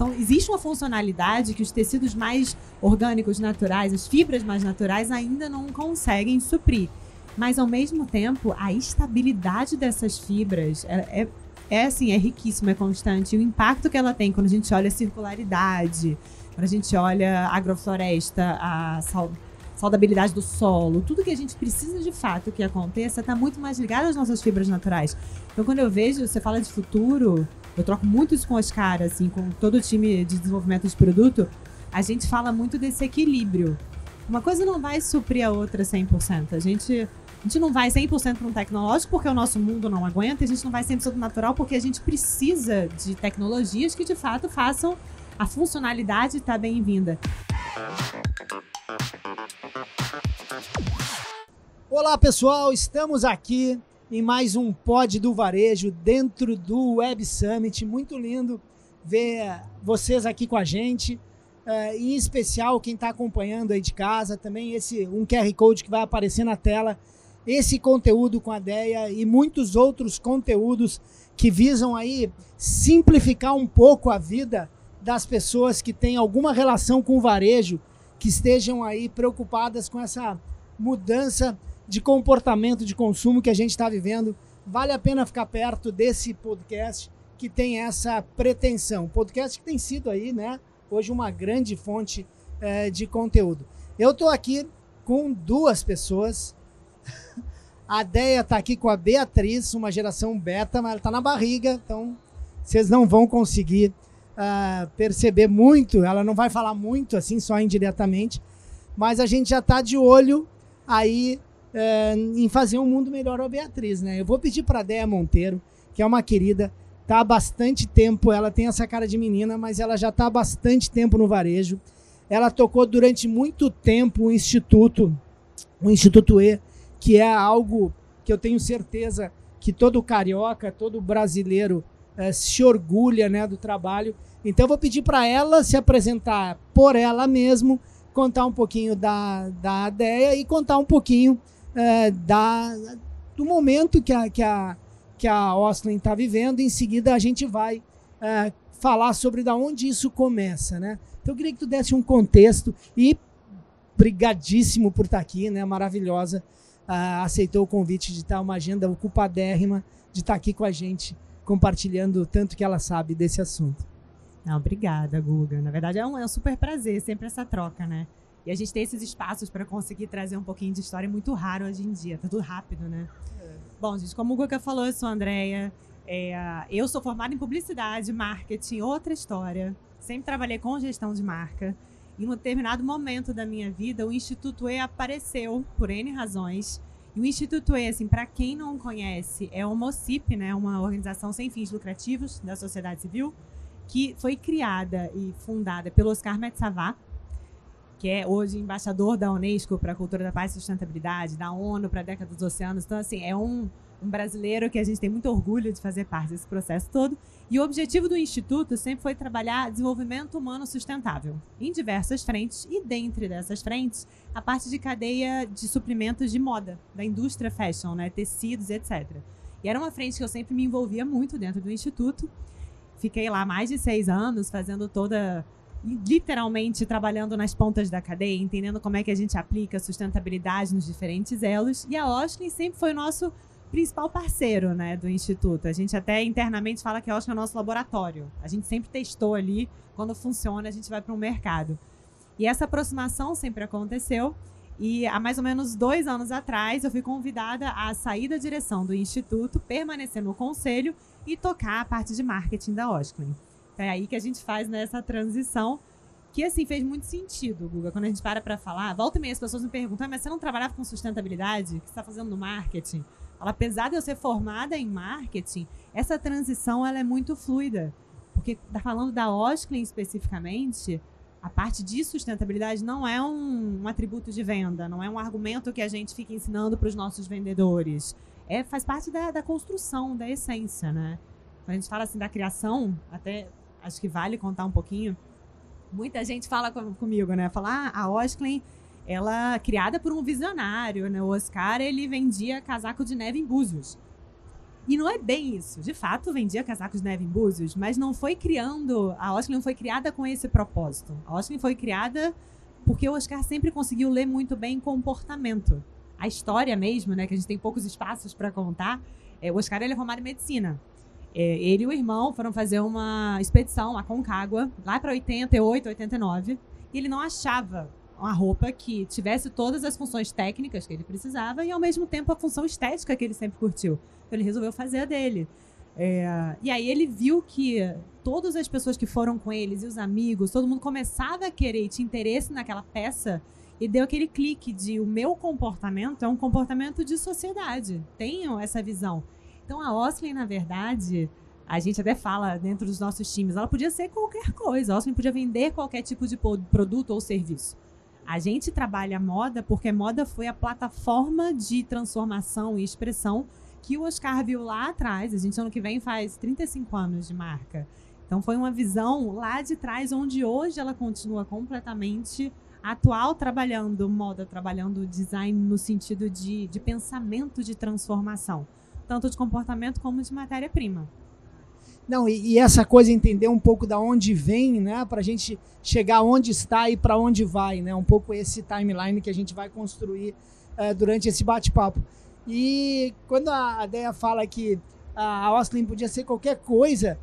Então, existe uma funcionalidade que os tecidos mais orgânicos, naturais, as fibras mais naturais ainda não conseguem suprir. Mas, ao mesmo tempo, a estabilidade dessas fibras é riquíssima, é constante. E o impacto que ela tem quando a gente olha a circularidade, quando a gente olha a agrofloresta, a saudabilidade do solo, tudo que a gente precisa de fato que aconteça está muito mais ligado às nossas fibras naturais. Então, quando eu vejo, você fala de futuro, eu troco muito isso com o Oscar, assim, com todo o time de desenvolvimento de produto, a gente fala muito desse equilíbrio. Uma coisa não vai suprir a outra 100%. A gente não vai 100% para um tecnológico porque o nosso mundo não aguenta, a gente não vai 100% natural porque a gente precisa de tecnologias que, de fato, façam a funcionalidade estar bem-vinda. Olá, pessoal! Estamos aqui em mais um Pod do Varejo dentro do Web Summit. Muito lindo ver vocês aqui com a gente. Em especial, quem está acompanhando aí de casa, também um QR Code que vai aparecer na tela. Esse conteúdo com a Deia e muitos outros conteúdos que visam aí simplificar um pouco a vida das pessoas que têm alguma relação com o varejo, que estejam aí preocupadas com essa mudança de comportamento de consumo que a gente está vivendo. Vale a pena ficar perto desse podcast que tem essa pretensão. Podcast que tem sido aí, né, hoje uma grande fonte de conteúdo. Eu estou aqui com duas pessoas. A Deia está aqui com a Beatriz, uma geração beta, mas ela está na barriga, então vocês não vão conseguir perceber muito, ela não vai falar muito, assim, só indiretamente, mas a gente já está de olho aí em fazer um mundo melhor a Beatriz, né? Eu vou pedir para a Deia Monteiro, que é uma querida, está há bastante tempo, ela tem essa cara de menina, mas ela já está há bastante tempo no varejo. Ela tocou durante muito tempo o Instituto E, que é algo que eu tenho certeza que todo carioca, todo brasileiro se orgulha, né, do trabalho. Então eu vou pedir para ela se apresentar por ela mesmo, contar um pouquinho da Deia e contar um pouquinho do momento que a Osklen está vivendo. Em seguida a gente vai falar sobre da onde isso começa, né? Então eu queria que tu desse um contexto e brigadíssimo por estar aqui, né? Maravilhosa. Aceitou o convite de estar uma agenda ocupadérrima, de estar aqui com a gente, compartilhando tanto que ela sabe desse assunto. Não, obrigada, Guga. Na verdade, é um super prazer, sempre essa troca, né? E a gente tem esses espaços para conseguir trazer um pouquinho de história muito raro hoje em dia. Tá tudo rápido, né? Bom, gente, como o Guga falou, eu sou a Andréia. Eu sou formada em publicidade, marketing, outra história. Sempre trabalhei com gestão de marca. Em um determinado momento da minha vida, o Instituto E apareceu por N razões. E o Instituto E, assim, para quem não conhece, é uma OCIP, né, uma organização sem fins lucrativos da sociedade civil, que foi criada e fundada pelo Oscar Metsavar, que é hoje embaixador da Unesco para a Cultura da Paz e Sustentabilidade, da ONU para a Década dos Oceanos. Então, assim, é um brasileiro que a gente tem muito orgulho de fazer parte desse processo todo. E o objetivo do Instituto sempre foi trabalhar desenvolvimento humano sustentável em diversas frentes, e dentre dessas frentes, a parte de cadeia de suprimentos de moda, da indústria fashion, né, tecidos, etc. E era uma frente que eu sempre me envolvia muito dentro do Instituto. Fiquei lá mais de 6 anos, fazendo literalmente trabalhando nas pontas da cadeia, entendendo como é que a gente aplica a sustentabilidade nos diferentes elos. E a Osklen sempre foi o nosso principal parceiro, né, do Instituto. A gente até internamente fala que a Osklen é o nosso laboratório. A gente sempre testou ali, quando funciona a gente vai para o mercado. E essa aproximação sempre aconteceu, e há mais ou menos 2 anos atrás eu fui convidada a sair da direção do Instituto, permanecer no conselho e tocar a parte de marketing da Osklen. É aí que a gente faz nessa transição, que assim fez muito sentido, Guga. Quando a gente para falar, volta e meia as pessoas me perguntam: mas você não trabalhava com sustentabilidade? O que você está fazendo no marketing? Apesar de eu ser formada em marketing, essa transição ela é muito fluida. Porque, falando da Osklen especificamente, a parte de sustentabilidade não é um atributo de venda, não é um argumento que a gente fica ensinando para os nossos vendedores. Faz parte da construção, da essência, né? Quando a gente fala assim da criação, até acho que vale contar um pouquinho. Muita gente fala comigo, né? Fala, a Osklen, ela criada por um visionário, né? O Oscar, ele vendia casaco de neve em Búzios. E não é bem isso. De fato, vendia casacos de neve em Búzios, mas não foi criando... A Osklen não foi criada com esse propósito. A Osklen foi criada porque o Oscar sempre conseguiu ler muito bem comportamento. A história mesmo, né, que a gente tem poucos espaços para contar, o Oscar ele é formado em medicina. Ele e o irmão foram fazer uma expedição a Concagua, lá para 88, 89, e ele não achava uma roupa que tivesse todas as funções técnicas que ele precisava e, ao mesmo tempo, a função estética que ele sempre curtiu. Então, ele resolveu fazer a dele. E aí ele viu que todas as pessoas que foram com eles e os amigos, todo mundo começava a querer e tinha interesse naquela peça e deu aquele clique de o meu comportamento é um comportamento de sociedade. Tenham essa visão. Então, a Osklen, na verdade, a gente até fala dentro dos nossos times, ela podia ser qualquer coisa. A Osklen podia vender qualquer tipo de produto ou serviço. A gente trabalha moda porque moda foi a plataforma de transformação e expressão que o Oscar viu lá atrás. A gente, ano que vem, faz 35 anos de marca. Então, foi uma visão lá de trás, onde hoje ela continua completamente atual, trabalhando moda, trabalhando design no sentido de pensamento de transformação. Tanto de comportamento como de matéria-prima. Não, e essa coisa, entender um pouco da onde vem, né, para a gente chegar onde está e para onde vai, né, um pouco esse timeline que a gente vai construir durante esse bate-papo. E quando a Déia fala que a Osklen podia ser qualquer coisa,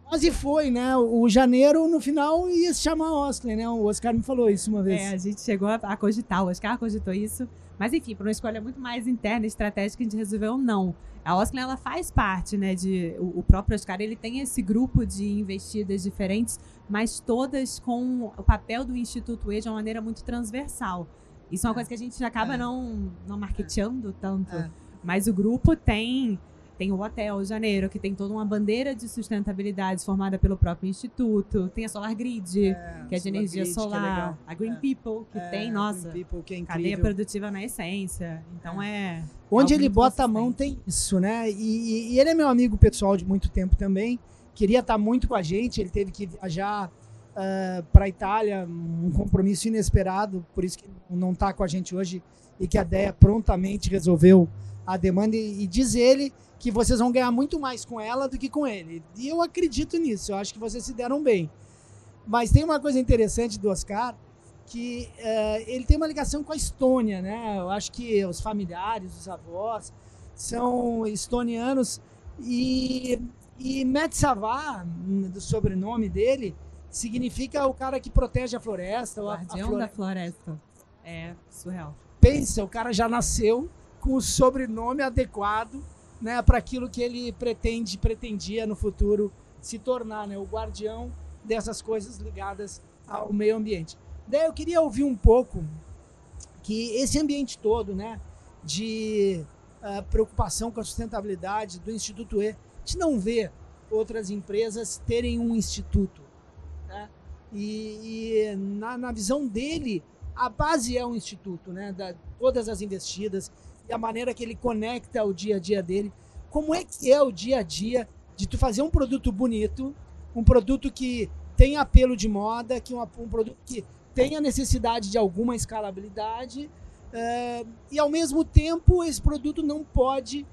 quase foi, né, o janeiro no final ia se chamar Osklen, né, o Oscar me falou isso uma vez. A gente chegou a cogitar, o Oscar cogitou isso, mas enfim, por uma escolha muito mais interna e estratégica, a gente resolveu não. A Osklen, ela faz parte, né, o próprio Oscar, ele tem esse grupo de investidas diferentes, mas todas com o papel do Instituto E de uma maneira muito transversal. Isso é uma coisa que a gente acaba não marketeando tanto, mas o grupo tem o Hotel Janeiro, que tem toda uma bandeira de sustentabilidade formada pelo próprio Instituto, tem a Solar Grid, que é de energia solar, a Green People, que tem, nossa, People, que é cadeia produtiva na essência, então onde ele bota a mão tem isso, né? E ele é meu amigo pessoal de muito tempo também, queria estar muito com a gente, ele teve que viajar para a Itália, um compromisso inesperado, por isso que não está com a gente hoje e que a Déia prontamente resolveu a demanda e diz ele que vocês vão ganhar muito mais com ela do que com ele. E eu acredito nisso, eu acho que vocês se deram bem. Mas tem uma coisa interessante do Oscar, que ele tem uma ligação com a Estônia, né? Eu acho que os familiares, os avós, são estonianos. E Metsavá, do sobrenome dele, significa o cara que protege a floresta. O guardião da floresta. É surreal. Pensa, o cara já nasceu com o sobrenome adequado, né, para aquilo que ele pretendia no futuro se tornar, né, o guardião dessas coisas ligadas ao meio ambiente. Daí eu queria ouvir um pouco que esse ambiente todo, né, de preocupação com a sustentabilidade do Instituto E, a gente não vê outras empresas terem um instituto, né? E na visão dele, a base é um instituto, né, todas as investidas e a maneira que ele conecta o dia a dia dele. Como é que é o dia a dia de tu fazer um produto bonito, um produto que tem apelo de moda, que um produto que tem a necessidade de alguma escalabilidade, e ao mesmo tempo esse produto não pode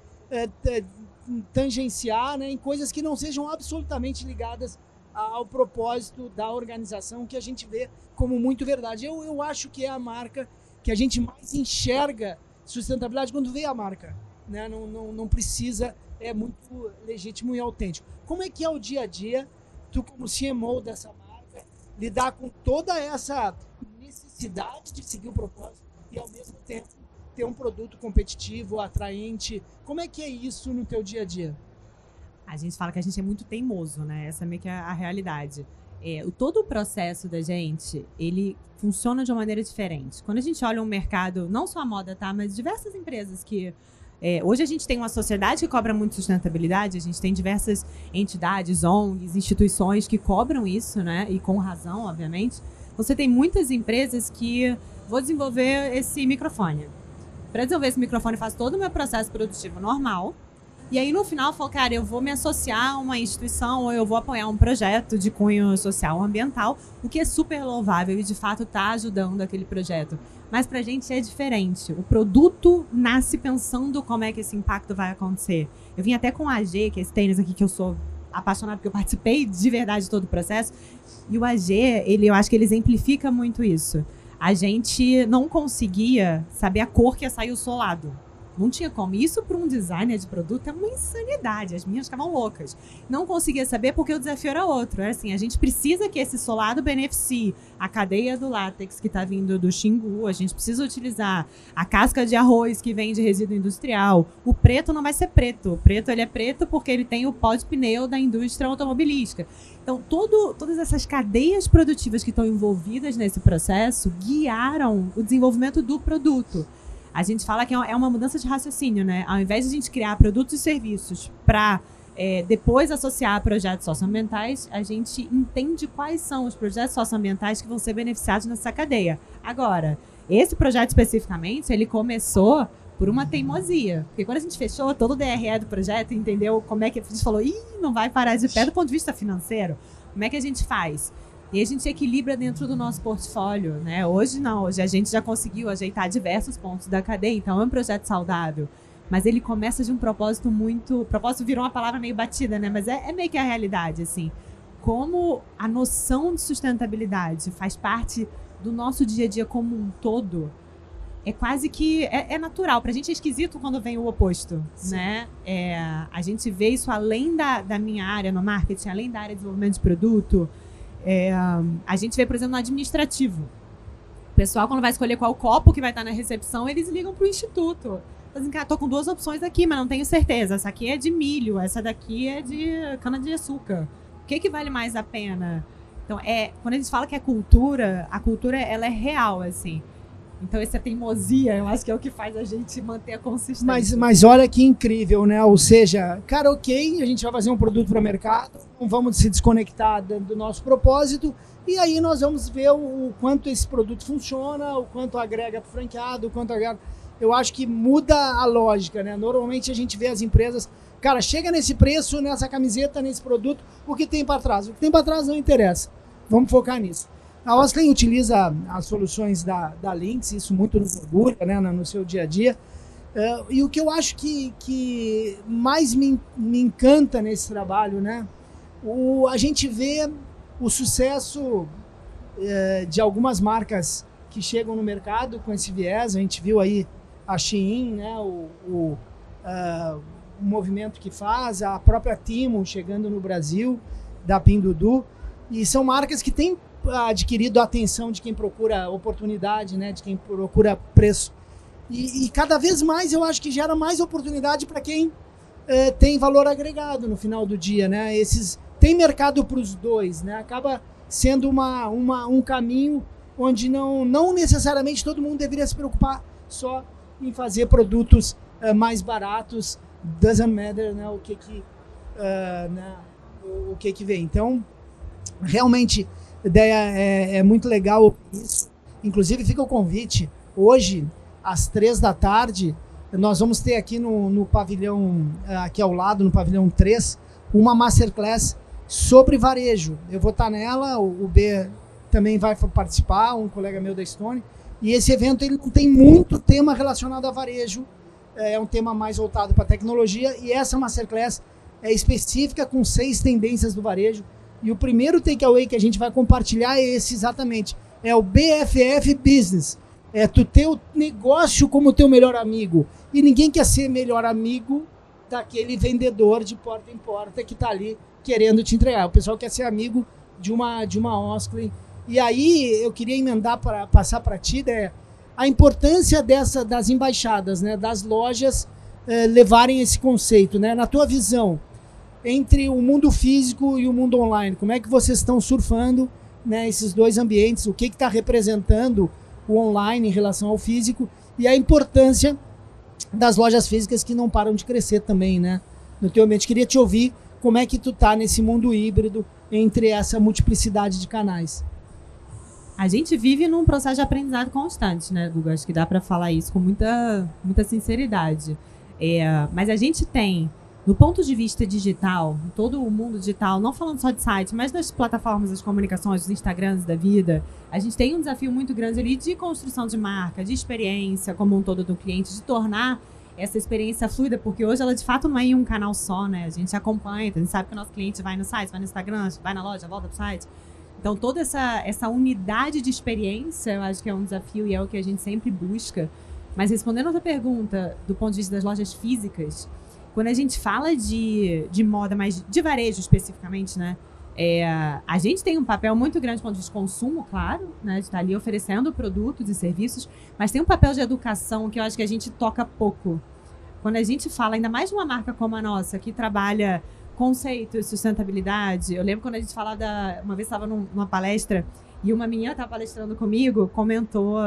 tangenciar, né, em coisas que não sejam absolutamente ligadas ao propósito da organização, que a gente vê como muito verdade. Eu acho que é a marca que a gente mais enxerga sustentabilidade quando vê a marca, né? Não precisa, é muito legítimo e autêntico. Como é que é o dia a dia, tu como CMO dessa marca, lidar com toda essa necessidade de seguir o propósito e ao mesmo tempo ter um produto competitivo, atraente? Como é que é isso no teu dia a dia? A gente fala que a gente é muito teimoso, né? Essa é meio que a realidade. Todo o processo da gente, ele funciona de uma maneira diferente. Quando a gente olha um mercado, não só a moda, tá? Mas diversas empresas que... hoje a gente tem uma sociedade que cobra muito sustentabilidade, a gente tem diversas entidades, ONGs, instituições que cobram isso, né? E com razão, obviamente. Você tem muitas empresas que... Vou desenvolver esse microfone. Para desenvolver esse microfone, eu faço todo o meu processo produtivo normal. E aí, no final, falou, cara, eu vou me associar a uma instituição ou eu vou apoiar um projeto de cunho social ou ambiental, o que é super louvável e, de fato, está ajudando aquele projeto. Mas pra gente é diferente. O produto nasce pensando como é que esse impacto vai acontecer. Eu vim até com a AG, que é esse tênis aqui que eu sou apaixonada, porque eu participei de verdade de todo o processo. E o AG, eu acho que ele exemplifica muito isso. A gente não conseguia saber a cor que ia sair o solado. Não tinha como. Isso para um designer de produto é uma insanidade. As minhas ficavam loucas. Não conseguia saber porque o desafio era outro. Era assim, a gente precisa que esse solado beneficie a cadeia do látex que está vindo do Xingu. A gente precisa utilizar a casca de arroz que vem de resíduo industrial. O preto não vai ser preto. O preto ele é preto porque ele tem o pó de pneu da indústria automobilística. Então, todas essas cadeias produtivas que estão envolvidas nesse processo guiaram o desenvolvimento do produto. A gente fala que é uma mudança de raciocínio, né? Ao invés de a gente criar produtos e serviços para depois associar a projetos socioambientais, a gente entende quais são os projetos socioambientais que vão ser beneficiados nessa cadeia. Agora, esse projeto especificamente, ele começou por uma teimosia. Porque quando a gente fechou todo o DRE do projeto, entendeu como é que a gente falou, não vai parar de pé do ponto de vista financeiro. Como é que a gente faz? E a gente equilibra dentro do nosso portfólio, né? Hoje não, hoje a gente já conseguiu ajeitar diversos pontos da cadeia, então é um projeto saudável. Mas ele começa de um propósito muito... Propósito virou uma palavra meio batida, né? Mas é meio que a realidade, assim. Como a noção de sustentabilidade faz parte do nosso dia a dia como um todo, é quase que... É natural. Pra gente é esquisito quando vem o oposto, né? A gente vê isso além da minha área no marketing, além da área de desenvolvimento de produto. A gente vê, por exemplo, no administrativo. O pessoal, quando vai escolher qual copo que vai estar na recepção, eles ligam para o instituto. Dizem, cara, tô com 2 opções aqui, mas não tenho certeza. Essa aqui é de milho, essa daqui é de cana-de-açúcar. O que vale mais a pena? Então, quando a gente fala que a cultura ela é real, assim. Então, essa teimosia, eu acho que é o que faz a gente manter a consistência. Mas olha que incrível, né? Ou seja, cara, ok, a gente vai fazer um produto para o mercado, não vamos se desconectar do nosso propósito, e aí nós vamos ver o quanto esse produto funciona, o quanto agrega para o franqueado, o quanto agrega... Eu acho que muda a lógica, né? Normalmente a gente vê as empresas, cara, chega nesse preço, nessa camiseta, nesse produto, o que tem para trás? O que tem para trás não interessa. Vamos focar nisso. A Osklen utiliza as soluções da Lynx, isso muito nos orgulha, né, no seu dia a dia. E o que eu acho que mais me encanta nesse trabalho, né, a gente vê o sucesso de algumas marcas que chegam no mercado com esse viés. A gente viu aí a Shein, né, o movimento que faz, a própria Timo chegando no Brasil, da Pinduoduo, e são marcas que têm adquirido a atenção de quem procura oportunidade, né, de quem procura preço. E cada vez mais eu acho que gera mais oportunidade para quem tem valor agregado no final do dia, né? Tem mercado para os dois, né? Acaba sendo um caminho onde não necessariamente todo mundo deveria se preocupar só em fazer produtos mais baratos. Doesn't matter, né? O que vem. Então, realmente, a ideia é muito legal isso. Inclusive, fica o convite. Hoje, às 15h, nós vamos ter aqui no pavilhão, aqui ao lado, no pavilhão 3, uma masterclass sobre varejo. Eu vou estar nela, o B também vai participar, um colega meu da Stone. E esse evento ele não tem muito tema relacionado a varejo, é um tema mais voltado para tecnologia, e essa masterclass é específica com 6 tendências do varejo. E o primeiro takeaway que a gente vai compartilhar é esse exatamente. É o BFF Business. É tu ter o negócio como teu melhor amigo. E ninguém quer ser melhor amigo daquele vendedor de porta em porta que está ali querendo te entregar. O pessoal quer ser amigo de uma Osklen. E aí eu queria emendar para passar para ti, a importância das embaixadas, né, das lojas levarem esse conceito, né, na tua visão, entre o mundo físico e o mundo online. Como é que vocês estão surfando, né, esses dois ambientes? O que está representando o online em relação ao físico? E a importância das lojas físicas que não param de crescer também, né, no teu ambiente. Queria te ouvir como é que tu tá nesse mundo híbrido entre essa multiplicidade de canais. A gente vive num processo de aprendizado constante, né, Guga? Acho que dá para falar isso com muita sinceridade. Mas a gente tem No ponto de vista digital, todo o mundo digital, não falando só de site, mas das plataformas das comunicações, dos Instagrams da vida, a gente tem um desafio muito grande ali de construção de marca, de experiência como um todo do cliente, de tornar essa experiência fluida, porque hoje ela de fato não é em um canal só, né? A gente acompanha, a gente sabe que o nosso cliente vai no site, vai no Instagram, vai na loja, volta pro site. Então toda essa unidade de experiência, eu acho que é um desafio e é o que a gente sempre busca. Mas respondendo a outra pergunta, do ponto de vista das lojas físicas, quando a gente fala de moda, mas de varejo especificamente, né? A gente tem um papel muito grande do ponto de vista de consumo, claro, né? De estar ali oferecendo produtos e serviços, mas tem um papel de educação que eu acho que a gente toca pouco. Quando a gente fala, ainda mais de uma marca como a nossa, que trabalha conceito e sustentabilidade, eu lembro quando a gente falava uma vez estava numa palestra e uma menina estava palestrando comigo,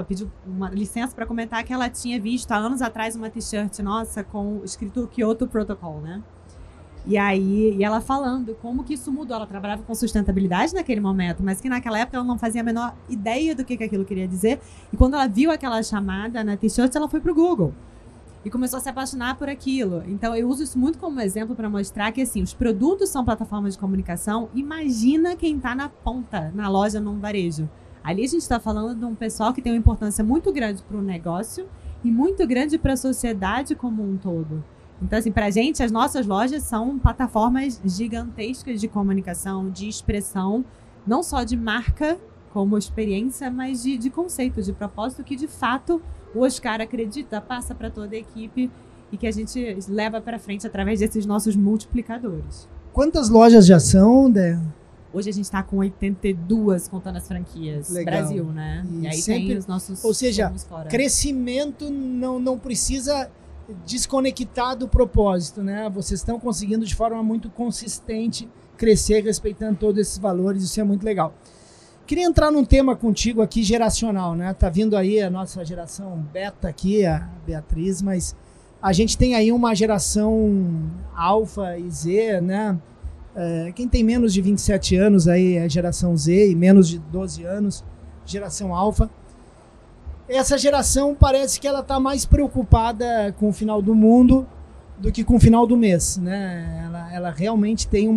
pediu uma licença para comentar que ela tinha visto há anos atrás uma t-shirt nossa com escrito Kyoto Protocol, né? E ela falando como que isso mudou. Ela trabalhava com sustentabilidade naquele momento, mas que naquela época ela não fazia a menor ideia do que aquilo queria dizer. E quando ela viu aquela chamada na t-shirt, ela foi pro Google e começou a se apaixonar por aquilo. Então, eu uso isso muito como exemplo para mostrar que, assim, os produtos são plataformas de comunicação. Imagina quem está na ponta, na loja, num varejo. Ali a gente está falando de um pessoal que tem uma importância muito grande para o negócio e muito grande para a sociedade como um todo. Então, assim, para a gente, as nossas lojas são plataformas gigantescas de comunicação, de expressão, não só de marca como experiência, mas de conceito, de propósito que, de fato, o Oscar acredita, passa para toda a equipe e que a gente leva para frente através desses nossos multiplicadores. Quantas lojas já são, Dé? Hoje a gente está com 82, contando as franquias. Legal. Brasil, né? E aí sempre, tem os nossos... Ou seja, crescimento não precisa desconectar do propósito, né? Vocês estão conseguindo de forma muito consistente crescer respeitando todos esses valores, isso é muito legal. Queria entrar num tema contigo aqui geracional, né? Tá vindo aí a nossa geração beta aqui, a Beatriz, mas a gente tem aí uma geração alfa e Z, né? Quem tem menos de 27 anos aí é a geração Z e menos de 12 anos, geração alfa. Essa geração parece que ela está mais preocupada com o final do mundo do que com o final do mês, né? Ela realmente tem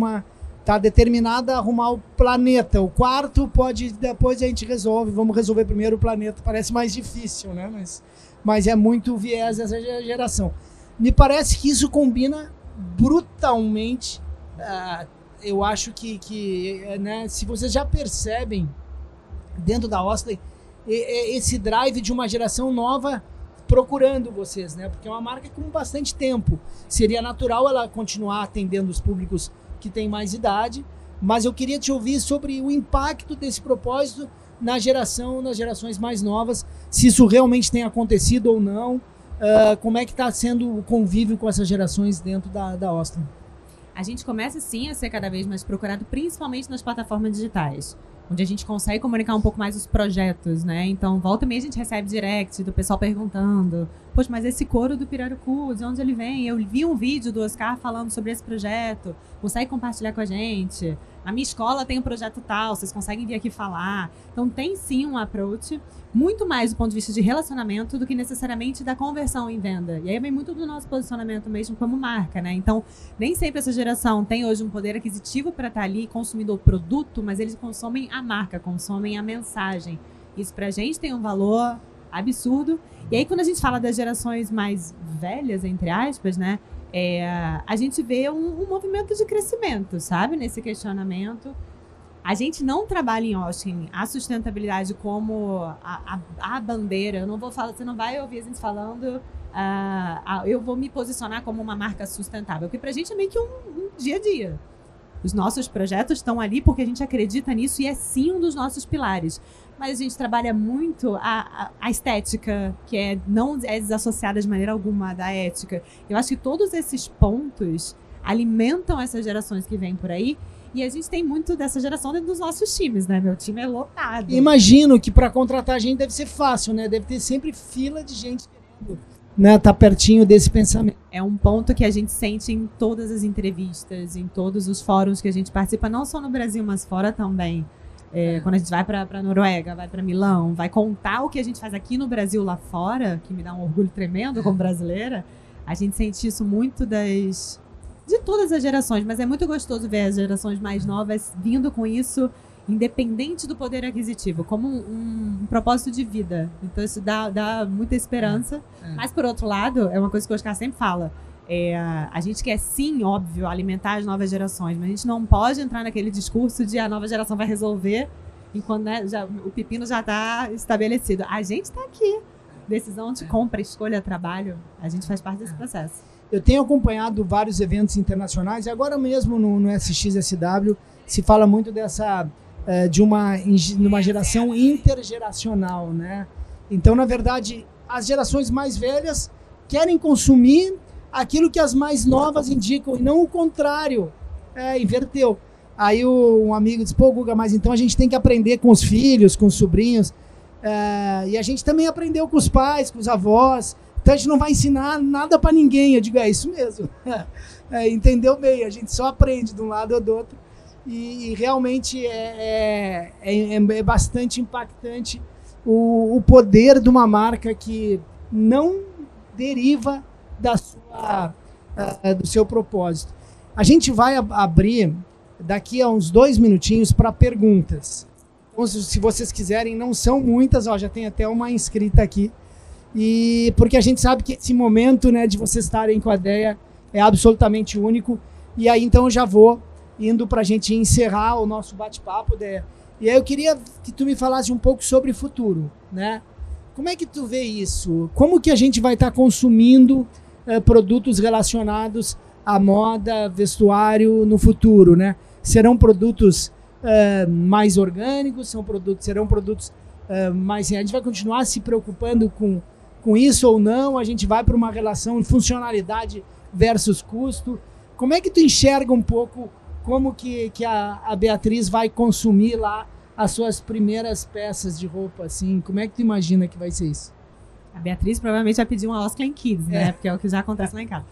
está determinada a arrumar o planeta. O quarto depois a gente resolve, vamos resolver primeiro o planeta. Parece mais difícil, né? Mas é muito viés essa geração. Me parece que isso combina brutalmente. Eu acho que né, se vocês já percebem dentro da Osley esse drive de uma geração nova procurando vocês, né? Porque é uma marca com bastante tempo. Seria natural ela continuar atendendo os públicos que têm mais idade, mas eu queria te ouvir sobre o impacto desse propósito nas gerações mais novas, se isso realmente tem acontecido ou não, como é que está sendo o convívio com essas gerações dentro da Osley? A gente começa, sim, a ser cada vez mais procurado, principalmente nas plataformas digitais, onde a gente consegue comunicar um pouco mais os projetos, né? Então, volta e meia a gente recebe direct do pessoal perguntando: poxa, mas esse couro do pirarucu, de onde ele vem? Eu vi um vídeo do Oscar falando sobre esse projeto, consegue compartilhar com a gente? A minha escola tem um projeto tal, vocês conseguem vir aqui falar? Então, tem sim um approach, muito mais do ponto de vista de relacionamento do que necessariamente da conversão em venda. E aí vem muito do nosso posicionamento mesmo como marca, né? Então, nem sempre essa geração tem hoje um poder aquisitivo para estar ali consumindo o produto, mas eles consomem a marca, consomem a mensagem. Isso pra gente tem um valor absurdo. E aí, quando a gente fala das gerações mais velhas, entre aspas, né? A gente vê um movimento de crescimento, sabe? Nesse questionamento. A gente não trabalha em Austin a sustentabilidade como a bandeira. Eu não vou falar, você não vai ouvir a gente falando, eu vou me posicionar como uma marca sustentável, porque pra gente é meio que um dia a dia. Os nossos projetos estão ali porque a gente acredita nisso e é sim um dos nossos pilares. Mas a gente trabalha muito a estética, que não é desassociada de maneira alguma da ética. Eu acho que todos esses pontos alimentam essas gerações que vêm por aí. E a gente tem muito dessa geração dentro dos nossos times, né? Meu time é lotado. Imagino que para contratar gente deve ser fácil, né? Deve ter sempre fila de gente querendo, né, tá pertinho desse pensamento. É um ponto que a gente sente em todas as entrevistas, em todos os fóruns que a gente participa, não só no Brasil, mas fora também. Quando a gente vai para Noruega, vai para Milão, vai contar o que a gente faz aqui no Brasil lá fora, que me dá um orgulho tremendo como brasileira, a gente sente isso muito de todas as gerações, mas é muito gostoso ver as gerações mais novas vindo com isso, independente do poder aquisitivo, como um propósito de vida. Então isso dá muita esperança. Mas, por outro lado, é uma coisa que o Oscar sempre fala, a gente quer, sim, óbvio, alimentar as novas gerações, mas a gente não pode entrar naquele discurso de a nova geração vai resolver enquanto, né, o pepino já está estabelecido. A gente está aqui. Decisão de compra, escolha, trabalho, a gente faz parte desse processo. Eu tenho acompanhado vários eventos internacionais, e agora mesmo no SXSW se fala muito de uma geração intergeracional, né? Então, na verdade, as gerações mais velhas querem consumir aquilo que as mais novas indicam, e não o contrário. Inverteu. Aí um amigo disse, pô, Guga, mas então a gente tem que aprender com os filhos, com os sobrinhos, e a gente também aprendeu com os pais, com os avós, então a gente não vai ensinar nada para ninguém. Eu digo, é isso mesmo. Entendeu bem, a gente só aprende de um lado ou do outro, e realmente é bastante impactante o poder de uma marca que não deriva do seu propósito. A gente vai abrir daqui a uns 2 minutinhos para perguntas. Então, se vocês quiserem, não são muitas, já tem até uma inscrita aqui. E porque a gente sabe que esse momento, né, de vocês estarem com a ideia é absolutamente único. E aí, então, eu já vou indo para a gente encerrar o nosso bate-papo, Deia. E aí eu queria que tu me falasse um pouco sobre futuro, né? Como é que tu vê isso? Como que a gente vai estar consumindo produtos relacionados à moda, vestuário no futuro, né? Serão produtos mais orgânicos? Serão produtos mais... A gente vai continuar se preocupando com isso ou não? A gente vai para uma relação de funcionalidade versus custo? Como é que tu enxerga um pouco como que a Beatriz vai consumir lá as suas primeiras peças de roupa, assim? Como é que tu imagina que vai ser isso? A Beatriz provavelmente vai pedir uma Oscar Kids, né? Porque é o que já acontece lá em casa.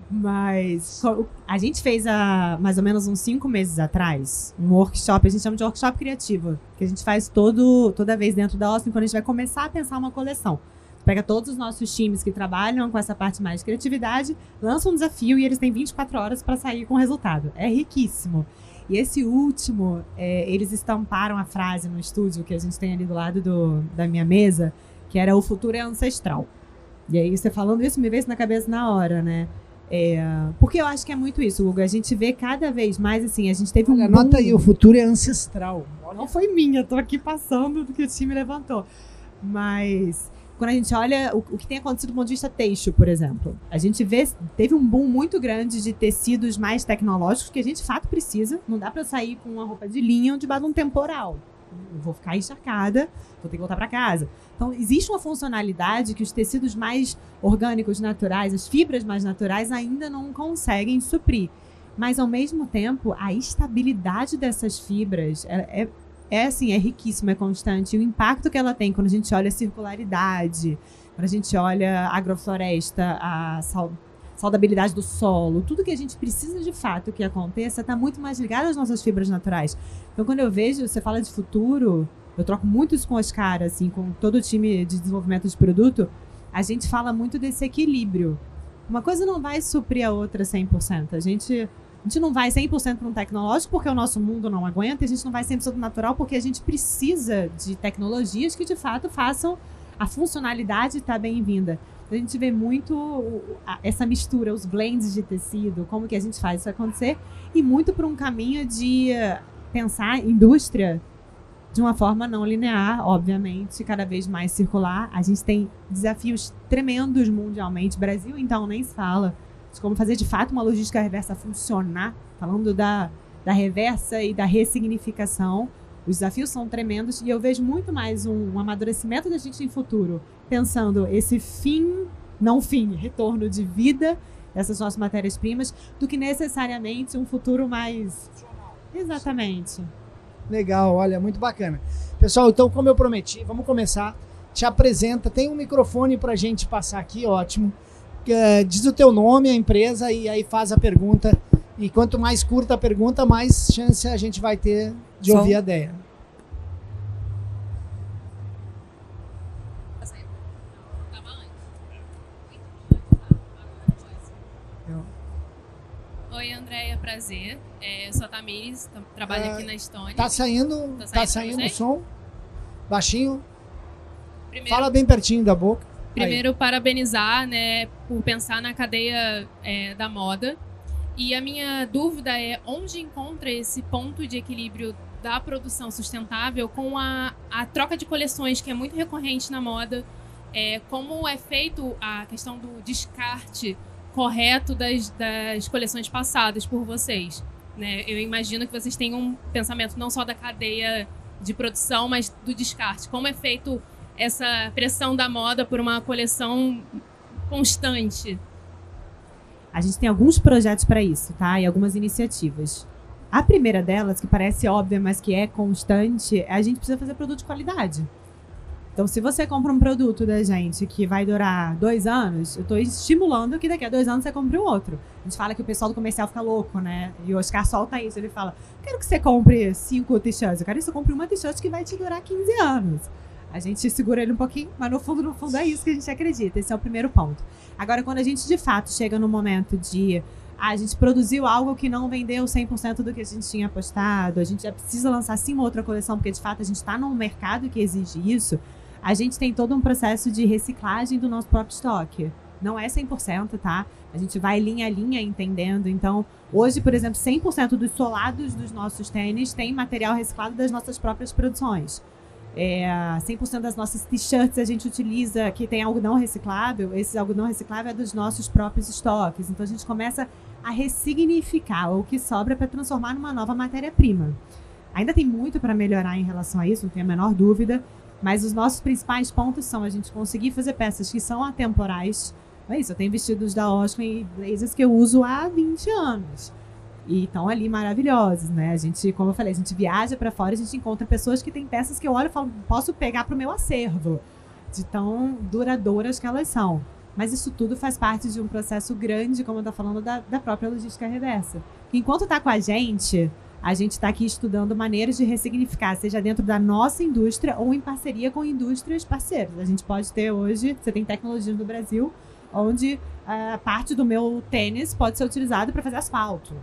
Mas a gente fez há mais ou menos uns 5 meses atrás um workshop, a gente chama de workshop criativo, que a gente faz toda vez dentro da Austin, quando a gente vai começar a pensar uma coleção. Pega todos os nossos times que trabalham com essa parte mais de criatividade, lança um desafio e eles têm 24 horas para sair com o resultado. É riquíssimo. E esse último, eles estamparam a frase no estúdio que a gente tem ali do lado da minha mesa, que era "O futuro é ancestral". E aí você falando isso me veio isso na cabeça na hora, né? Porque eu acho que é muito isso, Hugo. A gente vê cada vez mais, assim, a gente teve um... Anota aí, o futuro é ancestral. Não foi minha, tô aqui passando do que o time levantou. Mas quando a gente olha o que tem acontecido do ponto de vista têxtil, por exemplo, a gente teve um boom muito grande de tecidos mais tecnológicos que a gente, de fato, precisa. Não dá para sair com uma roupa de linha debaixo de um temporal. Eu vou ficar encharcada, vou ter que voltar para casa. Então, existe uma funcionalidade que os tecidos mais orgânicos, naturais, as fibras mais naturais ainda não conseguem suprir. Mas, ao mesmo tempo, a estabilidade dessas fibras assim, é riquíssima, é constante. E o impacto que ela tem quando a gente olha a circularidade, quando a gente olha a agrofloresta, a saudabilidade do solo, tudo que a gente precisa de fato que aconteça está muito mais ligado às nossas fibras naturais. Então, quando eu vejo, você fala de futuro, eu troco muito isso com o Oscar, assim, com todo o time de desenvolvimento de produto, a gente fala muito desse equilíbrio. Uma coisa não vai suprir a outra 100%. A gente não vai 100% para um tecnológico porque o nosso mundo não aguenta, e a gente não vai 100% natural porque a gente precisa de tecnologias que, de fato, façam a funcionalidade estar bem-vinda. A gente vê muito essa mistura, os blends de tecido, como que a gente faz isso acontecer, e muito por um caminho de pensar indústria de uma forma não linear, obviamente, cada vez mais circular. A gente tem desafios tremendos mundialmente. Brasil, então, nem se fala de como fazer, de fato, uma logística reversa funcionar, falando da reversa e da ressignificação. Os desafios são tremendos e eu vejo muito mais um amadurecimento da gente em futuro, pensando esse retorno de vida dessas nossas matérias-primas, do que necessariamente um futuro mais... Exatamente. Legal, olha, muito bacana. Pessoal, então, como eu prometi, vamos começar. Te apresenta, tem um microfone pra gente passar aqui, ótimo. Diz o teu nome, a empresa, e aí faz a pergunta. E quanto mais curta a pergunta, mais chance a gente vai ter de ouvir a ideia. Oi, prazer. Eu sou a Tamires, trabalho aqui na Stone. Tá saindo o som? Baixinho? Primeiro, fala bem pertinho da boca. Primeiro, parabenizar, né, por pensar na cadeia da moda. E a minha dúvida é onde encontra esse ponto de equilíbrio da produção sustentável com a troca de coleções, que é muito recorrente na moda. Como é feito a questão do descarte correto das coleções passadas por vocês, né? Eu imagino que vocês têm um pensamento não só da cadeia de produção, mas do descarte. Como é feito essa pressão da moda por uma coleção constante? A gente tem alguns projetos para isso, tá? E algumas iniciativas. A primeira delas, que parece óbvia, mas que é constante, a gente precisa fazer produto de qualidade. Então, se você compra um produto da gente que vai durar 2 anos, eu estou estimulando que daqui a 2 anos você compre um outro. A gente fala que o pessoal do comercial fica louco, né? E o Oscar solta isso. Ele fala, quero que você compre 5 t-shirts. Eu quero que você compre uma t-shirt que vai te durar 15 anos. A gente segura ele um pouquinho, mas no fundo é isso que a gente acredita. Esse é o primeiro ponto. Agora, quando a gente, de fato, chega no momento de... a gente produziu algo que não vendeu 100% do que a gente tinha apostado, a gente já precisa lançar sim uma outra coleção, porque, de fato, a gente está num mercado que exige isso. A gente tem todo um processo de reciclagem do nosso próprio estoque. Não é 100%, tá? A gente vai linha a linha entendendo. Então, hoje, por exemplo, 100% dos solados dos nossos tênis tem material reciclado das nossas próprias produções. 100% das nossas t-shirts a gente utiliza, que tem algodão reciclável. Esse algodão reciclável é dos nossos próprios estoques. Então, a gente começa a ressignificar o que sobra para transformar numa nova matéria-prima. Ainda tem muito para melhorar em relação a isso, não tenho a menor dúvida. Mas os nossos principais pontos são a gente conseguir fazer peças que são atemporais. É isso, eu tenho vestidos da Oscar e blazers que eu uso há 20 anos. E estão ali maravilhosos, né? A gente, como eu falei, a gente viaja para fora e a gente encontra pessoas que têm peças que eu olho e falo, posso pegar para o meu acervo. De tão duradouras que elas são. Mas isso tudo faz parte de um processo grande, como eu estou falando, da própria logística reversa. Enquanto está com a gente está aqui estudando maneiras de ressignificar, seja dentro da nossa indústria ou em parceria com indústrias parceiras. A gente pode ter hoje, você tem tecnologias no Brasil, onde a parte do meu tênis pode ser utilizada para fazer asfalto.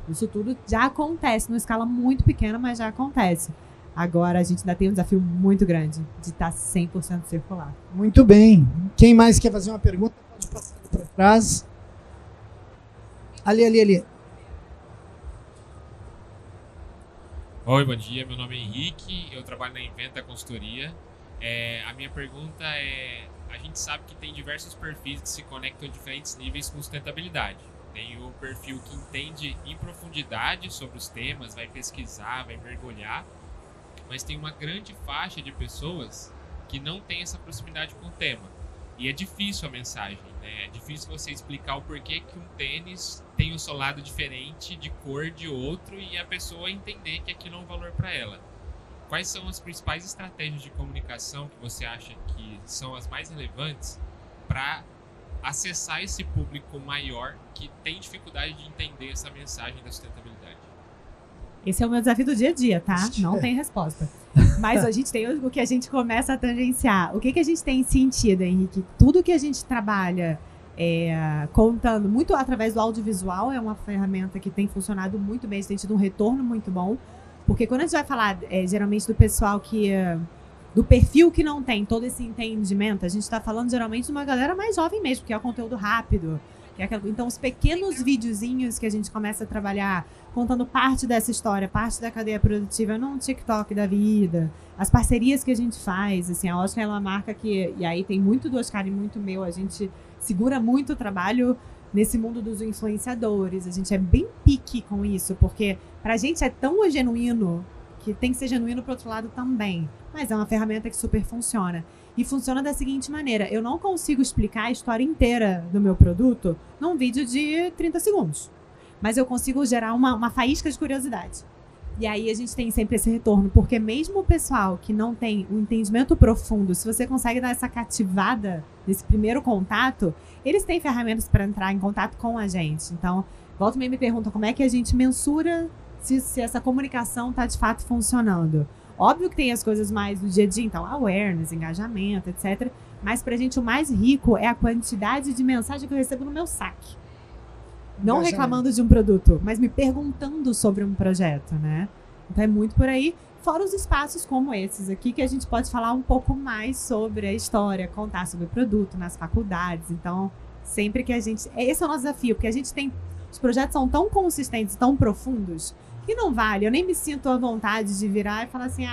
Isso tudo já acontece, numa escala muito pequena, mas já acontece. Agora, a gente ainda tem um desafio muito grande de estar 100% circular. Muito bem. Quem mais quer fazer uma pergunta, pode passar para trás. Ali. Oi, bom dia. Meu nome é Henrique, eu trabalho na Inventa Consultoria. A minha pergunta é, a gente sabe que tem diversos perfis que se conectam a diferentes níveis com sustentabilidade. Tem o perfil que entende em profundidade sobre os temas, vai pesquisar, vai mergulhar, mas tem uma grande faixa de pessoas que não tem essa proximidade com o tema. E é difícil a mensagem, né? É difícil você explicar o porquê que um tênis tem um solado diferente de cor de outro e a pessoa entender que aquilo é um valor para ela. Quais são as principais estratégias de comunicação que você acha que são as mais relevantes para acessar esse público maior que tem dificuldade de entender essa mensagem da sustentabilidade? Esse é o meu desafio do dia a dia, tá? Não tem resposta. Mas a gente tem o que a gente começa a tangenciar. O que a gente tem sentido, Henrique? Tudo que a gente trabalha contando muito através do audiovisual é uma ferramenta que tem funcionado muito bem, a gente tem tido um retorno muito bom. Porque quando a gente vai falar, geralmente, do pessoal que... do perfil que não tem todo esse entendimento, a gente está falando geralmente de uma galera mais jovem mesmo, que é o conteúdo rápido. Então, os pequenos videozinhos que a gente começa a trabalhar, contando parte dessa história, parte da cadeia produtiva num TikTok da vida, as parcerias que a gente faz, assim, a Oscar é uma marca que, e aí tem muito do Oscar e muito meu, a gente segura muito o trabalho nesse mundo dos influenciadores, a gente é bem pique com isso, porque pra gente é tão genuíno, que tem que ser genuíno pro outro lado também, mas é uma ferramenta que super funciona. E funciona da seguinte maneira, eu não consigo explicar a história inteira do meu produto num vídeo de 30 segundos. Mas eu consigo gerar uma faísca de curiosidade. E aí a gente tem sempre esse retorno, porque mesmo o pessoal que não tem um entendimento profundo, se você consegue dar essa cativada nesse primeiro contato, eles têm ferramentas para entrar em contato com a gente. Então, volta e meia me pergunta como é que a gente mensura se essa comunicação está de fato funcionando. Óbvio que tem as coisas mais do dia a dia, então awareness, engajamento, etc. Mas pra gente o mais rico é a quantidade de mensagem que eu recebo no meu saque. Não reclamando de um produto, mas me perguntando sobre um projeto, né? Então é muito por aí. Fora os espaços como esses aqui, que a gente pode falar um pouco mais sobre a história, contar sobre o produto nas faculdades. Então, sempre que a gente... Esse é o nosso desafio, porque a gente tem... Os projetos são tão consistentes, tão profundos, que não vale. Eu nem me sinto à vontade de virar e falar assim,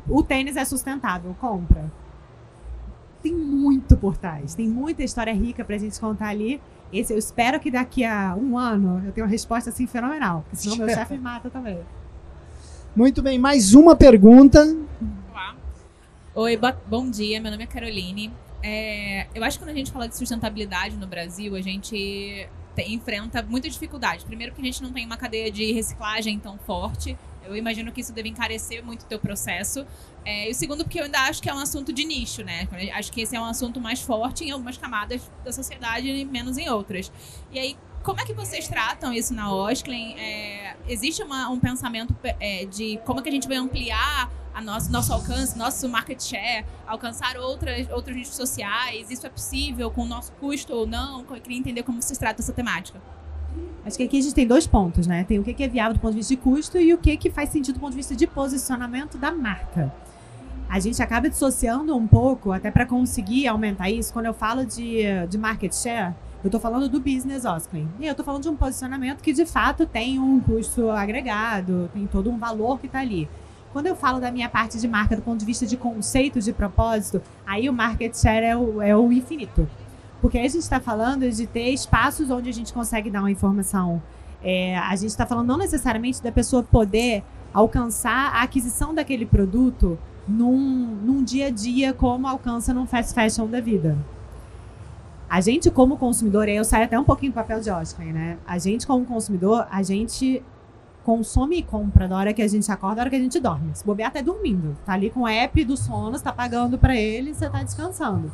o tênis é sustentável, compra. Tem muito por trás, tem muita história rica pra gente contar ali. Eu espero que daqui a um ano eu tenha uma resposta assim fenomenal, porque senão meu chefe mata também. Muito bem, mais uma pergunta. Olá. Oi, bom dia, meu nome é Caroline. Eu acho que quando a gente fala de sustentabilidade no Brasil, a gente enfrenta muita dificuldade. Primeiro que a gente não tem uma cadeia de reciclagem tão forte. Eu imagino que isso deve encarecer muito o teu processo. E o segundo, porque eu ainda acho que é um assunto de nicho, né? Acho que esse é um assunto mais forte em algumas camadas da sociedade e menos em outras. E aí, como é que vocês tratam isso na Osklen? Existe um pensamento de como é que a gente vai ampliar nosso alcance, nosso market share, alcançar outros nichos sociais? Isso é possível com o nosso custo ou não? Eu queria entender como vocês tratam essa temática. Acho que aqui a gente tem 2 pontos, né? Tem o que é viável do ponto de vista de custo e o que faz sentido do ponto de vista de posicionamento da marca. A gente acaba dissociando um pouco, até para conseguir aumentar isso. Quando eu falo de market share, eu estou falando do business Osklen. E eu estou falando de um posicionamento que, de fato, tem um custo agregado, tem todo um valor que está ali. Quando eu falo da minha parte de marca do ponto de vista de conceito, de propósito, aí o market share é o infinito. Porque aí a gente está falando de ter espaços onde a gente consegue dar uma informação. A gente está falando não necessariamente da pessoa poder alcançar a aquisição daquele produto num dia a dia como alcança num fast fashion da vida. A gente como consumidor, aí eu saio até um pouquinho do papel de Osklen, né? A gente como consumidor, a gente consome e compra da hora que a gente acorda, da hora que a gente dorme. Se bobear até dormindo. Tá ali com o app do sono, você tá pagando para ele, você tá descansando.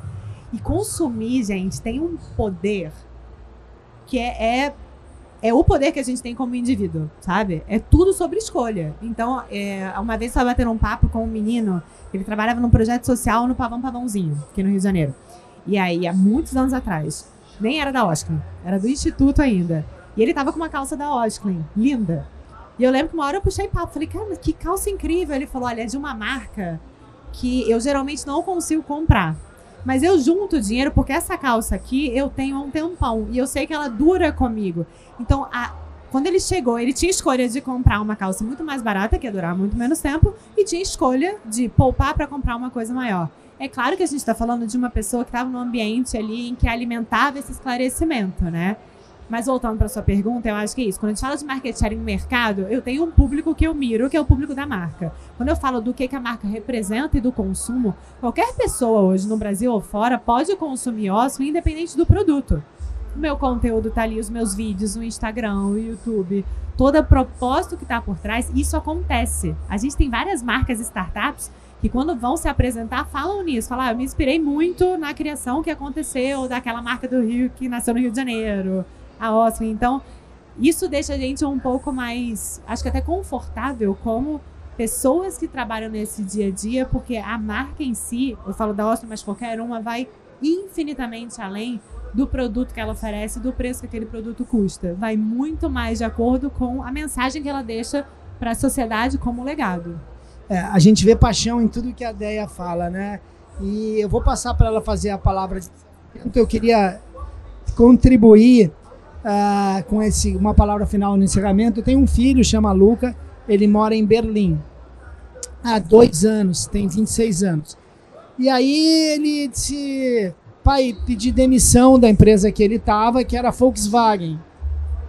E consumir, gente, tem um poder que é o poder que a gente tem como indivíduo, sabe? É tudo sobre escolha. Então, uma vez eu estava batendo um papo com um menino, ele trabalhava num projeto social no Pavãozinho, aqui no Rio de Janeiro. E aí, há muitos anos atrás, nem era da Osklen, era do Instituto ainda. E ele tava com uma calça da Osklen, linda. E eu lembro que uma hora eu puxei papo, falei, cara, que calça incrível. Ele falou, olha, é de uma marca que eu geralmente não consigo comprar. Mas eu junto dinheiro porque essa calça aqui eu tenho há um tempão e eu sei que ela dura comigo. Então, quando ele chegou, ele tinha escolha de comprar uma calça muito mais barata, que ia durar muito menos tempo, e tinha escolha de poupar para comprar uma coisa maior. É claro que a gente está falando de uma pessoa que estava num ambiente ali em que alimentava esse esclarecimento, né? Mas voltando para sua pergunta, eu acho que é isso. Quando a gente fala de market share no mercado, eu tenho um público que eu miro, que é o público da marca. Quando eu falo do que a marca representa e do consumo, qualquer pessoa hoje, no Brasil ou fora, pode consumir Osklen independente do produto. O meu conteúdo está ali, os meus vídeos, o Instagram, o YouTube, todo o propósito que está por trás, isso acontece. A gente tem várias marcas startups que quando vão se apresentar, falam nisso. Falam, eu me inspirei muito na criação que aconteceu daquela marca do Rio que nasceu no Rio de Janeiro, a Osklen. Então, isso deixa a gente um pouco mais, acho que até confortável como pessoas que trabalham nesse dia a dia, porque a marca em si, eu falo da Osklen, mas qualquer uma, vai infinitamente além do produto que ela oferece, do preço que aquele produto custa. Vai muito mais de acordo com a mensagem que ela deixa para a sociedade como legado. A gente vê paixão em tudo que a Deia fala, né? E eu vou passar para ela fazer a palavra. Eu queria contribuir com uma palavra final no encerramento. Eu tenho um filho, chama Luca, ele mora em Berlim há 2 anos, tem 26 anos. E aí ele disse, pai, pedi demissão da empresa que ele estava, que era a Volkswagen.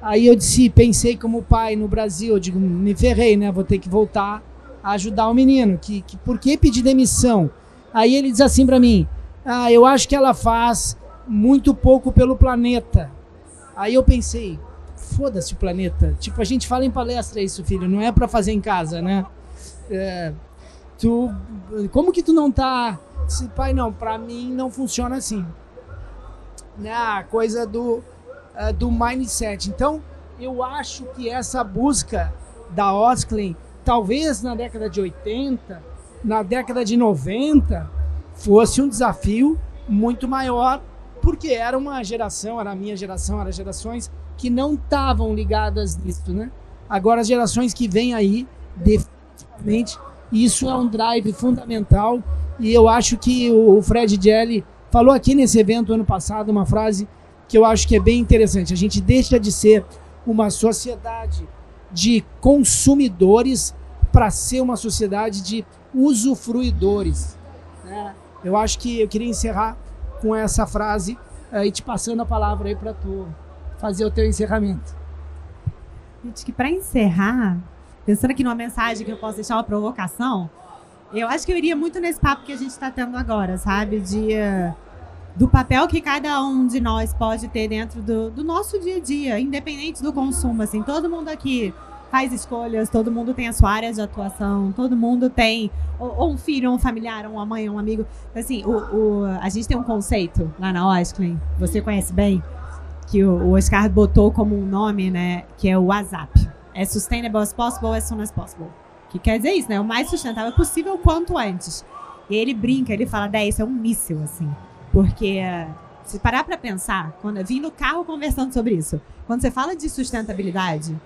Aí eu pensei como pai no Brasil, eu digo, me ferrei, né? Vou ter que voltar a ajudar o menino. Por que pedir demissão? Aí ele diz assim para mim, eu acho que ela faz muito pouco pelo planeta. Aí eu pensei, foda-se o planeta. Tipo, a gente fala em palestra isso, filho, não é para fazer em casa, né? Como que tu não tá... Pai, não, para mim não funciona assim. Né? A coisa do mindset. Então, eu acho que essa busca da Osklen, talvez na década de 80, na década de 90, fosse um desafio muito maior, porque era uma geração, era a minha geração, eram gerações que não estavam ligadas nisso, né? Agora as gerações que vêm aí, definitivamente, isso é um drive fundamental, e eu acho que o Fred Jelly falou aqui nesse evento ano passado uma frase que eu acho que é bem interessante. A gente deixa de ser uma sociedade de consumidores para ser uma sociedade de usufruidores, né? Eu acho que eu queria encerrar com essa frase e te passando a palavra aí para tu fazer o teu encerramento. Gente, que para encerrar, pensando aqui numa mensagem que eu posso deixar uma provocação, eu acho que eu iria muito nesse papo que a gente está tendo agora, sabe? Do papel que cada um de nós pode ter dentro do nosso dia a dia, independente do consumo. Assim, todo mundo aqui faz escolhas, todo mundo tem a sua área de atuação, todo mundo tem ou um filho, ou um familiar, ou uma mãe, ou um amigo. Assim, a gente tem um conceito lá na Osklen, você conhece bem, que o Oscar botou como um nome, né, que é o WhatsApp. É Sustainable as Possible, as Soon as Possible. Que quer dizer isso, né? O mais sustentável possível quanto antes. E ele brinca, ele fala, isso é um míssil, assim. Porque, se parar para pensar, quando eu vim no carro conversando sobre isso, quando você fala de sustentabilidade,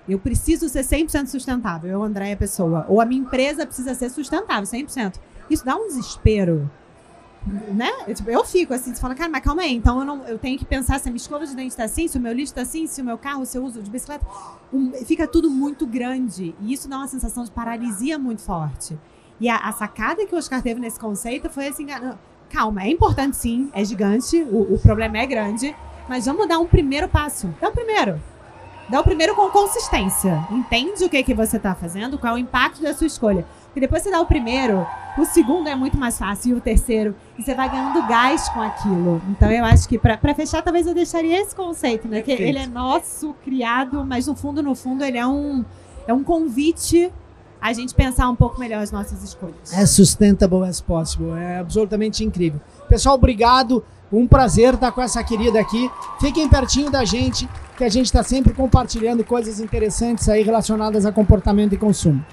eu preciso ser 100% sustentável, eu, Andréia Pessoa, ou a minha empresa precisa ser sustentável, 100%. Isso dá um desespero, né? Eu fico assim, você fala, cara, mas calma aí, então eu tenho que pensar se a minha escova de dente está assim, se o meu lixo está assim, se o meu carro, se eu uso de bicicleta, fica tudo muito grande, e isso dá uma sensação de paralisia muito forte. E a sacada que o Oscar teve nesse conceito foi assim, calma, é importante sim, é gigante, o problema é grande, mas vamos dar um primeiro passo. Dá o primeiro com consistência. Entende o que você está fazendo, qual é o impacto da sua escolha. Porque depois você dá o primeiro, o segundo é muito mais fácil, e o terceiro, e você vai ganhando gás com aquilo. Então eu acho que, para fechar, talvez eu deixaria esse conceito, né? Que ele é nosso, criado, mas no fundo, ele é um convite a gente pensar um pouco melhor as nossas escolhas. É sustainable as possible, é absolutamente incrível. Pessoal, obrigado, um prazer estar com essa querida aqui. Fiquem pertinho da gente, que a gente está sempre compartilhando coisas interessantes aí relacionadas a comportamento e consumo.